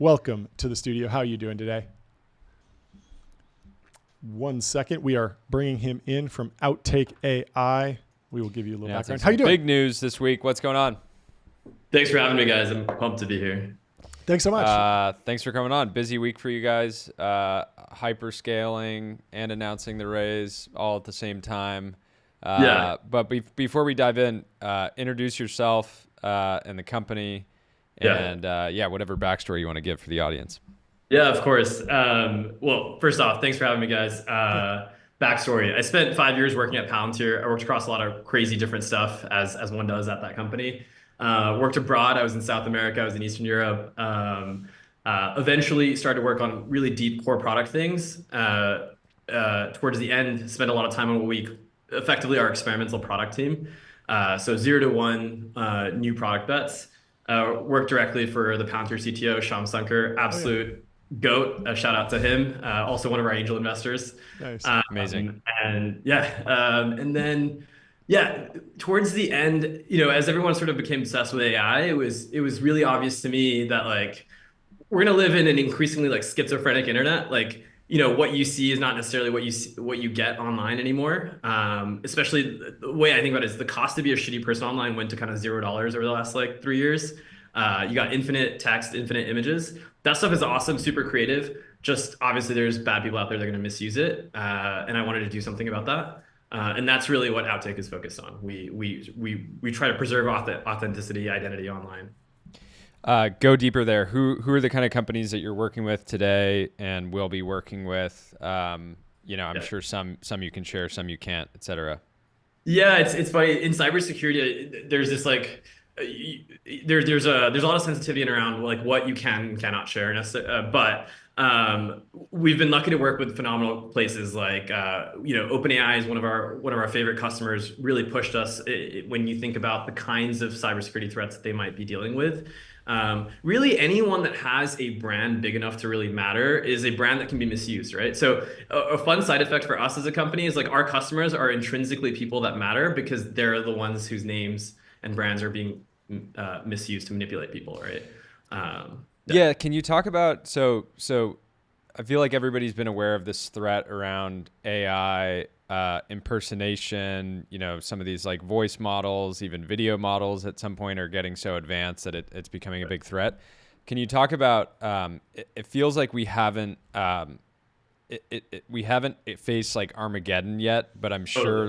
Welcome to the studio. How are you doing today? 1 second. We are bringing him in from Outtake AI. We will give you a little background. How you doing? Big news this week. What's going on? Thanks for having me, guys. I'm pumped to be here. Thanks so much. Thanks for coming on. Busy week for you guys. Hyperscaling and announcing the raise all at the same time. But before we dive in, introduce yourself and the company, and whatever backstory you want to give for the audience. Yeah, of course. Well, first off, thanks for having me, guys. Backstory: I spent 5 years working at Palantir. I worked across a lot of crazy different stuff, as one does at that company. Worked abroad. I was in South America. I was in Eastern Europe. Eventually started to work on really deep core product things. Towards the end, spent a lot of time on what we effectively our experimental product team. So 0 to 1 new product bets. Worked directly for the Palantir CTO, Sham Sunkar, absolute GOAT. A shout out to him. Also one of our angel investors. Nice. Amazing. And then towards the end, as everyone sort of became obsessed with AI, it was really obvious to me that we're gonna live in an increasingly schizophrenic internet. What you see is not necessarily what you get online anymore. Especially the way I think about it is the cost to be a shitty person online went to kind of $0 over the last 3 years. You got infinite text, infinite images. That stuff is awesome, super creative. Just obviously there's bad people out there that are going to misuse it. And I wanted to do something about that. And that's really what Outtake is focused on. We try to preserve authenticity, identity online. Go deeper there. Who are the kind of companies that you're working with today and will be working with? I'm sure some you can share, some you can't, et cetera. Yeah, it's funny. In cybersecurity, there's this there's a lot of sensitivity around what you can and cannot share. But we've been lucky to work with phenomenal places OpenAI is one of our favorite customers. Really pushed us when you think about the kinds of cybersecurity threats that they might be dealing with. Really, anyone that has a brand big enough to really matter is a brand that can be misused, right? So a fun side effect for us as a company is our customers are intrinsically people that matter because they're the ones whose names and brands are being misused to manipulate people, right? Yeah. Can you talk about so I feel like everybody's been aware of this threat around AI impersonation. Some of these voice models, even video models at some point are getting so advanced that it's becoming a big threat. Can you talk about it feels like we haven't faced Armageddon yet, but I'm sure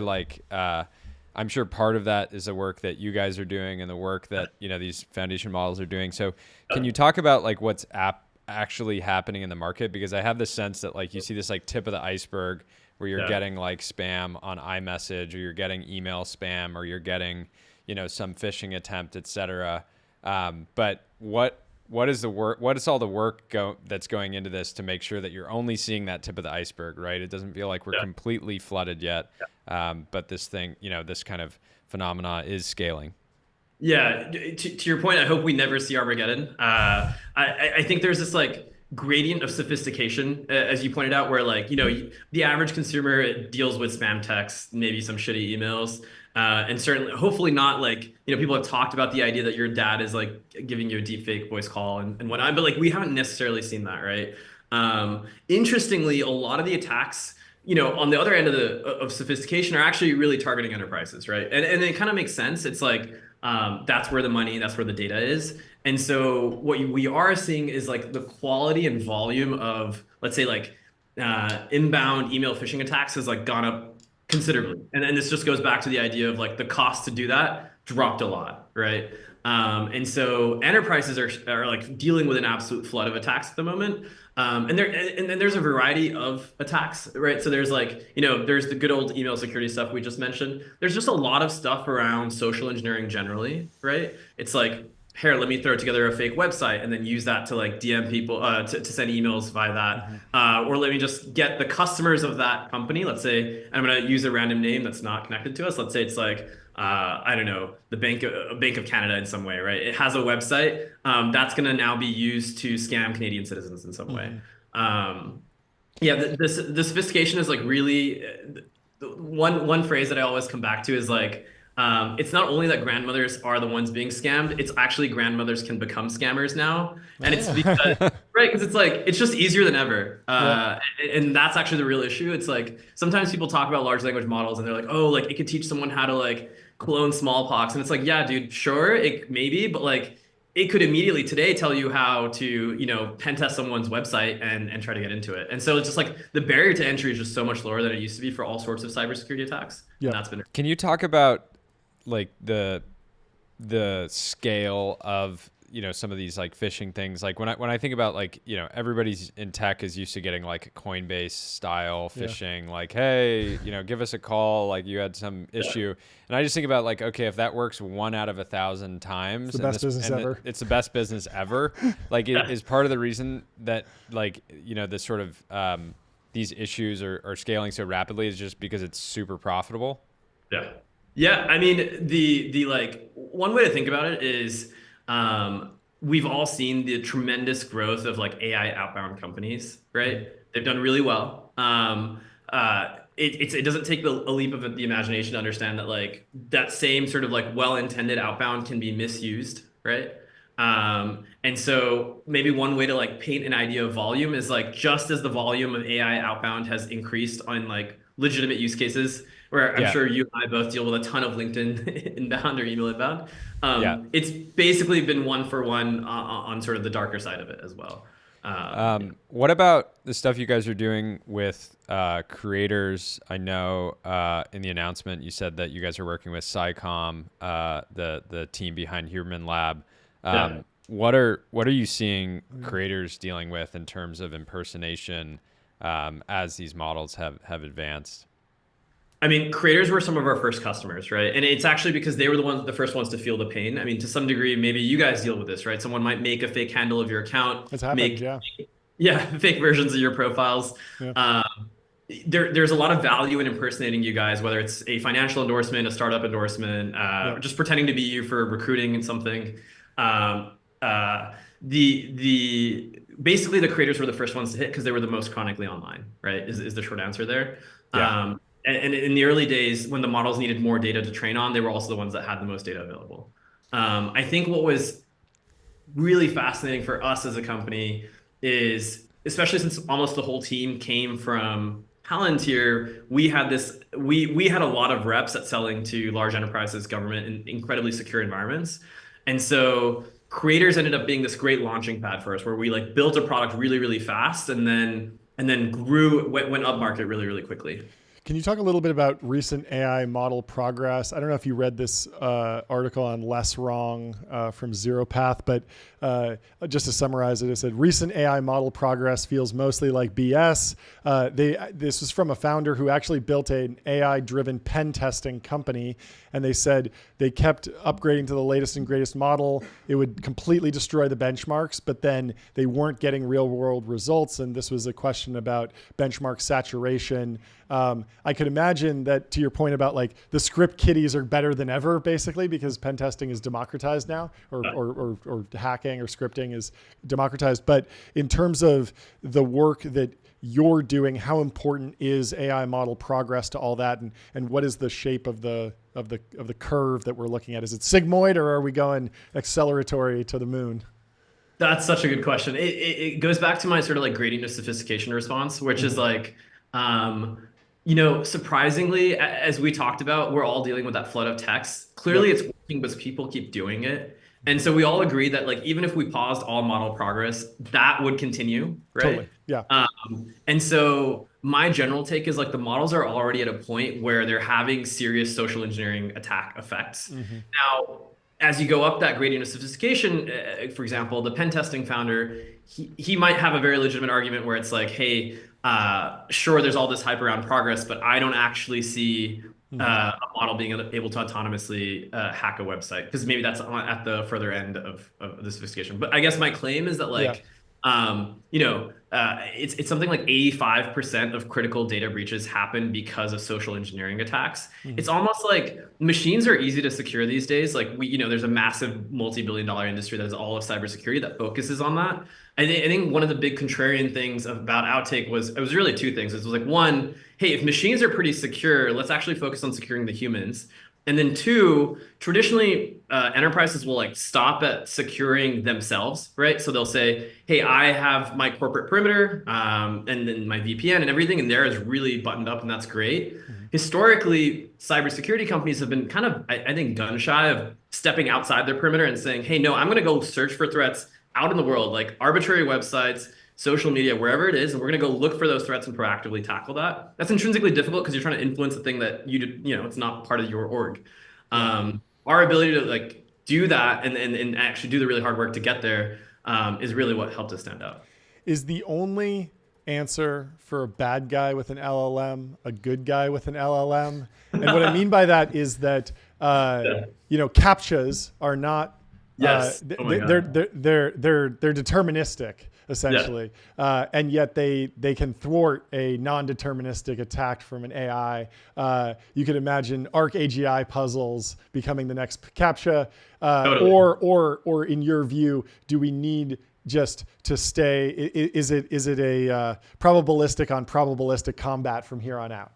I'm sure part of that is the work that you guys are doing and the work that these foundation models are doing. So can you talk about what's actually happening in the market? Because I have the sense that you see this tip of the iceberg where you're getting spam on iMessage, or you're getting email spam, or you're getting some phishing attempt, et cetera. But what is the work? What is all the work that's going into this to make sure that you're only seeing that tip of the iceberg, right? It doesn't feel like we're completely flooded yet, but this thing, this kind of phenomena is scaling. Yeah, to your point, I hope we never see Armageddon. I think there's this gradient of sophistication, as you pointed out, where the average consumer deals with spam texts, maybe some shitty emails, and certainly, hopefully not people have talked about the idea that your dad is giving you a deep fake voice call and whatnot, but we haven't necessarily seen that, right? Interestingly, a lot of the attacks, on the other end of sophistication are actually really targeting enterprises, right? And it kind of makes sense. It's that's where the money, that's where the data is. And so what we are seeing is the quality and volume of, let's say, inbound email phishing attacks has gone up considerably. And this just goes back to the idea of the cost to do that dropped a lot, right? And so enterprises are dealing with an absolute flood of attacks at the moment. And then there's a variety of attacks, right? So there's there's the good old email security stuff we just mentioned. There's just a lot of stuff around social engineering generally, right? It's here, let me throw together a fake website and then use that to DM people to send emails via that. Or let me just get the customers of that company. Let's say I'm going to use a random name that's not connected to us. Let's say it's I don't know, the Bank of Canada in some way, right? It has a website that's going to now be used to scam Canadian citizens in some way. The sophistication is really one phrase that I always come back to is It's not only that grandmothers are the ones being scammed, it's actually grandmothers can become scammers now. And it's because, right, because it's like, it's just easier than ever. And that's actually the real issue. It's like, sometimes people talk about large language models and they're like, oh, like it could teach someone how to like clone smallpox. And it's like, yeah, dude, sure, it maybe, but like, it could immediately today tell you how to, pen test someone's website and try to get into it. And so it's just like the barrier to entry is just so much lower than it used to be for all sorts of cybersecurity attacks. Yeah. And that's been. Can you talk about like the scale of some of these like phishing things? Like when I think about like everybody's in tech is used to getting like Coinbase style phishing, like, hey, give us a call, like you had some issue, and I just think about like, okay, if that works 1 out of 1,000 times, it's the best business ever. It's the best business ever. Like is part of the reason that like this sort of these issues are scaling so rapidly is just because it's super profitable. Yeah. Yeah, I mean, the like one way to think about it is we've all seen the tremendous growth of like AI outbound companies, right? They've done really well. It doesn't take a leap of the imagination to understand that like that same sort of like well-intended outbound can be misused, right? And so maybe one way to like paint an idea of volume is like just as the volume of AI outbound has increased on like legitimate use cases, where I'm sure you and I both deal with a ton of LinkedIn inbound or email inbound. It's basically been one for one on sort of the darker side of it as well. What about the stuff you guys are doing with creators? I know in the announcement you said that you guys are working with SciComm, the team behind Human Lab. What are you seeing creators dealing with in terms of impersonation as these models have advanced? I mean, creators were some of our first customers, right? And it's actually because they were the first ones to feel the pain. I mean, to some degree, maybe you guys deal with this, right? Someone might make a fake handle of your account, It's happened, fake versions of your profiles. Yeah. There's a lot of value in impersonating you guys, whether it's a financial endorsement, a startup endorsement, just pretending to be you for recruiting and something. Basically the creators were the first ones to hit because they were the most chronically online, right? Is the short answer there. And in the early days, when the models needed more data to train on, they were also the ones that had the most data available. I think what was really fascinating for us as a company is, especially since almost the whole team came from Palantir, we had a lot of reps at selling to large enterprises, government, in incredibly secure environments. And so creators ended up being this great launching pad for us, where we like built a product really, really fast and then went up market really, really quickly. Can you talk a little bit about recent AI model progress? I don't know if you read this article on Less Wrong from ZeroPath, but just to summarize it, it said recent AI model progress feels mostly like BS. This was from a founder who actually built an AI-driven pen testing company, and they said they kept upgrading to the latest and greatest model. It would completely destroy the benchmarks, but then they weren't getting real-world results, and this was a question about benchmark saturation. I could imagine that, to your point about like the script kiddies are better than ever, basically, because pen testing is democratized now, or hacking or scripting is democratized. But in terms of the work that you're doing, how important is AI model progress to all that, and what is the shape of the curve that we're looking at? Is it sigmoid, or are we going acceleratory to the moon? That's such a good question. It goes back to my sort of like gradient of sophistication response, which is like, surprisingly, as we talked about, we're all dealing with that flood of text. Clearly it's working, but people keep doing it. And so we all agree that like, even if we paused all model progress, that would continue, right? Totally. Yeah. And so my general take is like the models are already at a point where they're having serious social engineering attack effects. Now, as you go up that gradient of sophistication, for example, the pen testing founder, he might have a very legitimate argument where it's like, hey, sure, there's all this hype around progress, but I don't actually see a model being able to autonomously hack a website, because maybe that's at the further end of the sophistication. But I guess my claim is that like, it's something like 85% of critical data breaches happen because of social engineering attacks. It's almost like machines are easy to secure these days. Like there's a massive multi-billion-dollar industry that is all of cybersecurity that focuses on that. I think one of the big contrarian things about Outtake was really two things. It was like, one, hey, if machines are pretty secure, let's actually focus on securing the humans. And then two, traditionally, enterprises will like stop at securing themselves, right? So they'll say, "Hey, I have my corporate perimeter, and then my VPN and everything, and there is really buttoned up, and that's great." Mhm. Historically, cybersecurity companies have been kind of, I think, gun shy of stepping outside their perimeter and saying, "Hey, no, I'm going to go search for threats out in the world, like arbitrary websites, social media, wherever it is, and we're going to go look for those threats and proactively tackle that." That's intrinsically difficult because you're trying to influence the thing that it's not part of your org. Yeah. Our ability to like do that and actually do the really hard work to get there is really what helped us stand out. Is the only answer for a bad guy with an LLM a good guy with an LLM? And what I mean by that is that Yeah. CAPTCHAs are not Yes. Oh my God. they're deterministic Yeah. essentially, and yet they can thwart a non-deterministic attack from an AI. You could imagine ARC AGI puzzles becoming the next CAPTCHA, Totally. or in your view, do we need just to stay? Is it a probabilistic on probabilistic combat from here on out?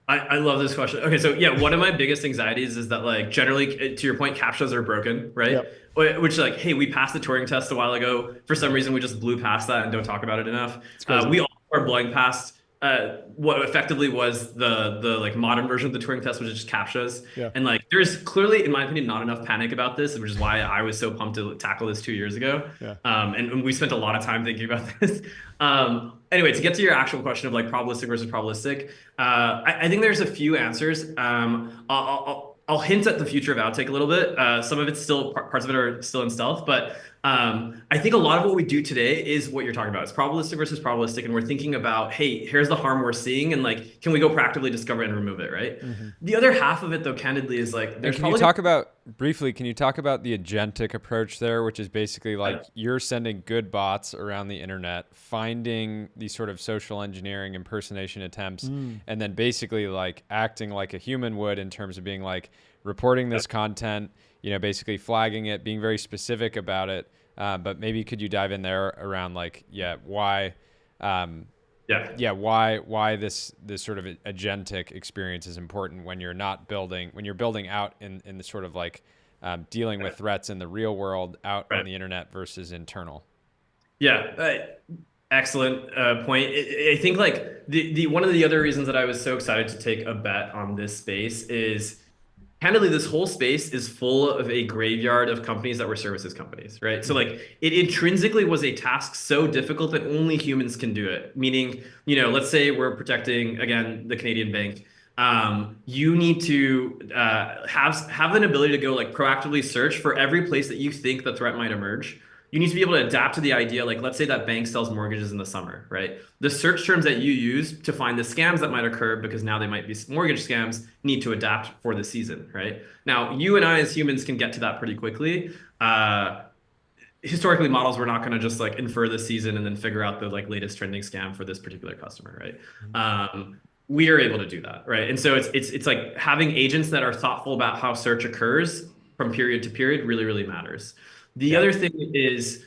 I love this question. Okay, so yeah, one of my biggest anxieties is that like generally, to your point, captchas are broken, right? Yep. Which like, hey, we passed the Turing test a while ago. For some reason, we just blew past that and don't talk about it enough. It's crazy. We all are blowing past what effectively was the like modern version of the Turing test, which is just captchas. Yeah. And like, there's clearly, in my opinion, not enough panic about this, which is why I was so pumped to tackle this 2 years ago. Yeah. And we spent a lot of time thinking about this. Anyway, to get to your actual question of like probabilistic versus probabilistic, I think there's a few answers. I'll hint at the future of outtake a little bit. Some of it's still parts of it are still in stealth, but I think a lot of what we do today is what you're talking about. It's probabilistic versus probabilistic, and we're thinking about, hey, here's the harm we're seeing, and like, can we go proactively discover it and remove it, right? Mm-hmm. The other half of it, though, candidly, is like, And there's can you probably talk about briefly? Can you talk about the agentic approach there, which is basically like Yeah. you're sending good bots around the internet, finding these sort of social engineering impersonation attempts, and then basically like acting like a human would in terms of being like reporting this content, basically flagging it, being very specific about it. But maybe could you dive in there around like, why, why this sort of agentic experience is important when you're building out in the sort of like dealing with threats in the real world out on right. the internet versus internal. Yeah, excellent point. I think like the one of the other reasons that I was so excited to take a bet on this space is candidly, this whole space is full of a graveyard of companies that were services companies, right? So like it intrinsically was a task so difficult that only humans can do it. Meaning, let's say we're protecting again the Canadian bank. You need to have an ability to go like proactively search for every place that you think the threat might emerge. You need to be able to adapt to the idea, like let's say that bank sells mortgages in the summer, right? The search terms that you use to find the scams that might occur, because now they might be mortgage scams, need to adapt for the season, right? Now, you and I as humans can get to that pretty quickly. Historically, models were not going to just like infer the season and then figure out the like latest trending scam for this particular customer, right? We are able to do that, right? And so it's like having agents that are thoughtful about how search occurs from period to period really, really matters. The other thing is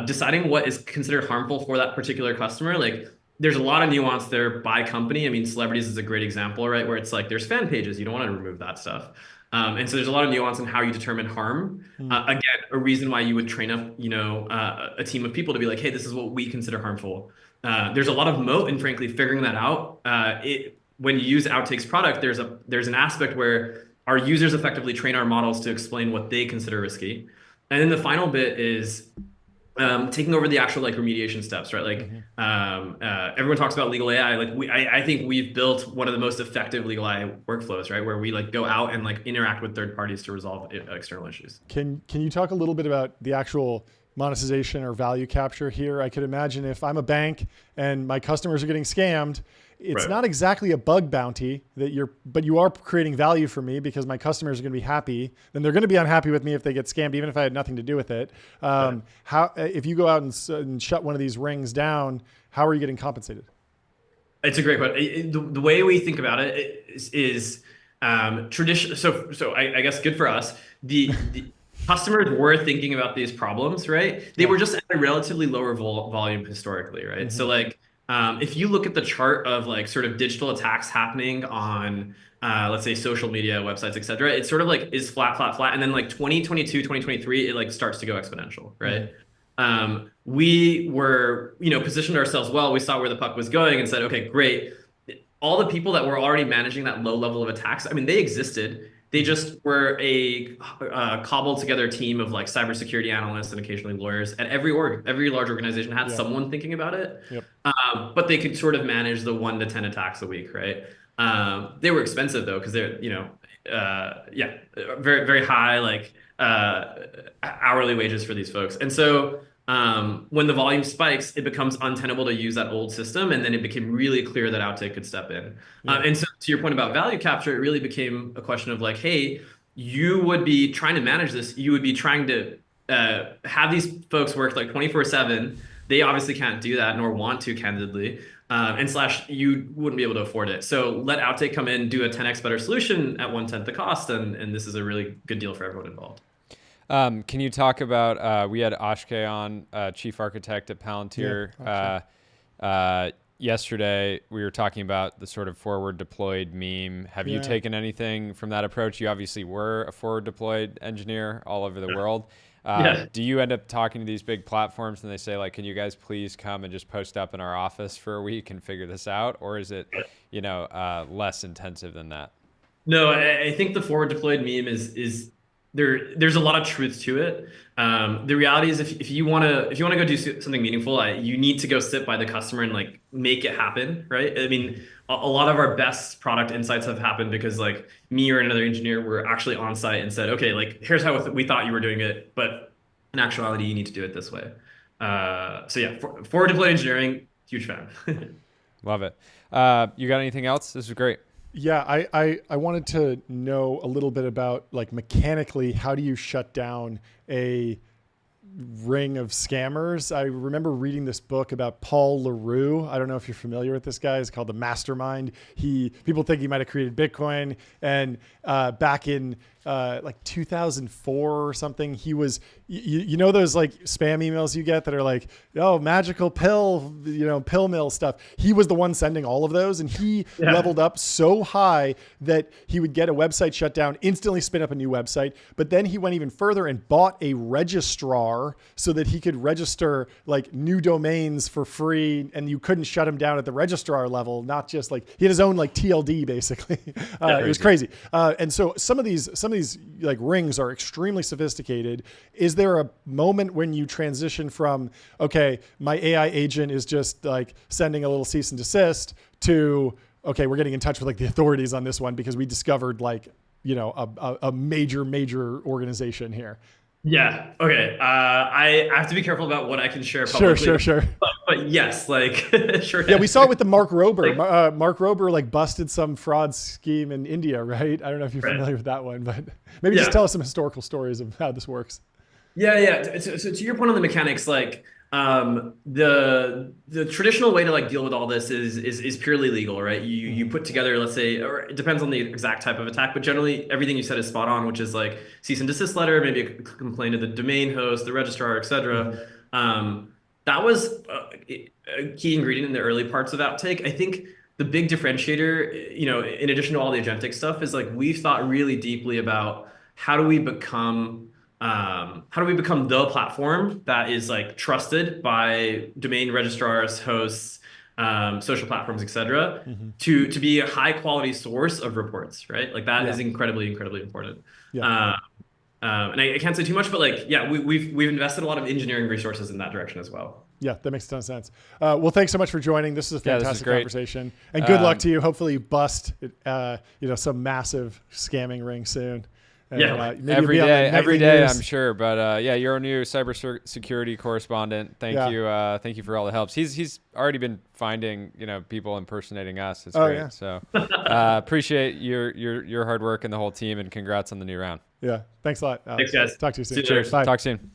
deciding what is considered harmful for that particular customer. Like, there's a lot of nuance there by company. I mean, celebrities is a great example, right? Where it's like there's fan pages, you don't want to remove that stuff. And so there's a lot of nuance in how you determine harm. Again, a reason why you would train up, a team of people to be like, hey, this is what we consider harmful. There's a lot of moat in frankly figuring that out. When you use Outtake's product, there's an aspect where our users effectively train our models to explain what they consider risky. And then the final bit is taking over the actual like remediation steps, right? Like everyone talks about legal AI. Like I think we've built one of the most effective legal AI workflows, right? Where we like go out and like interact with third parties to resolve external issues. Can you talk a little bit about the actual monetization or value capture here? I could imagine if I'm a bank and my customers are getting scammed, it's not exactly a bug bounty but you are creating value for me because my customers are going to be happy. Then they're going to be unhappy with me if they get scammed, even if I had nothing to do with it. If you go out and shut one of these rings down, how are you getting compensated? It's a great question. The way we think about it is tradition. So I guess good for us. The customers were thinking about these problems, right? They were just at a relatively lower volume historically, right? So like if you look at the chart of like sort of digital attacks happening on let's say social media, websites, et cetera, it sort of like is flat, flat, flat. And then like 2022, 2023, it like starts to go exponential, right? We were, positioned ourselves well. We saw where the puck was going and said, okay, great. All the people that were already managing that low level of attacks, I mean, they existed. They just were a cobbled together team of like cybersecurity analysts and occasionally lawyers. And every large organization had someone thinking about it. Yep. But they could sort of manage the 1 to 10 attacks a week, right? They were expensive though, because they're, very, very high, like hourly wages for these folks. And so when the volume spikes, it becomes untenable to use that old system. And then it became really clear that Outtake could step in. And so to your point about value capture, it really became a question of like, hey, you would be trying to manage this. You would be trying to have these folks work like 24/7. They obviously can't do that nor want to, candidly. And / you wouldn't be able to afford it. So let Outtake come in, do a 10x better solution at 1/10 the cost. And this is a really good deal for everyone involved. Can you talk about, we had Ashke on, chief architect at Palantir. Yesterday, we were talking about the sort of forward deployed meme. Have you taken anything from that approach? You obviously were a forward deployed engineer all over the world. Do you end up talking to these big platforms and they say like, can you guys please come and just post up in our office for a week and figure this out? Or is it, less intensive than that? No, I think the forward deployed meme is there's a lot of truth to it. The reality is if you want to go do something meaningful, you need to go sit by the customer and like make it happen, right? I mean, a lot of our best product insights have happened because like me or another engineer were actually on site and said, okay, like here's how we thought you were doing it, but in actuality, you need to do it this way. Forward deployed engineering, huge fan. Love it. You got anything else? This is great. Yeah, I wanted to know a little bit about like mechanically, how do you shut down a ring of scammers? I remember reading this book about Paul LaRue. I don't know if you're familiar with this guy. It's called The Mastermind. People think he might have created Bitcoin. And back in like 2004 or something, he was, those like spam emails you get that are like, oh, magical pill, pill mill stuff. He was the one sending all of those. And he leveled up so high that he would get a website shut down, instantly spin up a new website. But then he went even further and bought a registrar so that he could register like new domains for free. And you couldn't shut him down at the registrar level, not just like he had his own like TLD basically. It was crazy. And so some of these like rings are extremely sophisticated. Is there a moment when you transition from, okay, my AI agent is just like sending a little cease and desist to, okay, we're getting in touch with like the authorities on this one because we discovered like, a major organization here? Yeah. Okay. I have to be careful about what I can share publicly. Sure. But yes, like sure. Yeah, we saw it with the Mark Rober. Mark Rober like busted some fraud scheme in India, right? I don't know if you're familiar with that one, but maybe just tell us some historical stories of how this works. Yeah. So to your point on the mechanics, like the traditional way to like deal with all this is purely legal, right? You put together, let's say, or it depends on the exact type of attack, but generally everything you said is spot on, which is like cease and desist letter, maybe a complaint to the domain host, the registrar, et cetera. That was a key ingredient in the early parts of Outtake. I think the big differentiator, in addition to all the agentic stuff, is like we've thought really deeply about how do we become the platform that is like trusted by domain registrars, hosts, social platforms, et cetera, to be a high quality source of reports, right? Like that is incredibly important. And I can't say too much, but like, we've invested a lot of engineering resources in that direction as well. Yeah, that makes a ton of sense. Well, thanks so much for joining. This is a fantastic conversation, and good luck to you. Hopefully you bust, some massive scamming ring soon. And, every day, I'm sure. But you're a new cybersecurity correspondent. Thank you for all the helps. He's already been finding people impersonating us. It's great. Yeah. So appreciate your hard work and the whole team, and congrats on the new round. Yeah, thanks a lot, Alex. Thanks, guys. Talk to you soon. Cheers. Bye. Talk soon.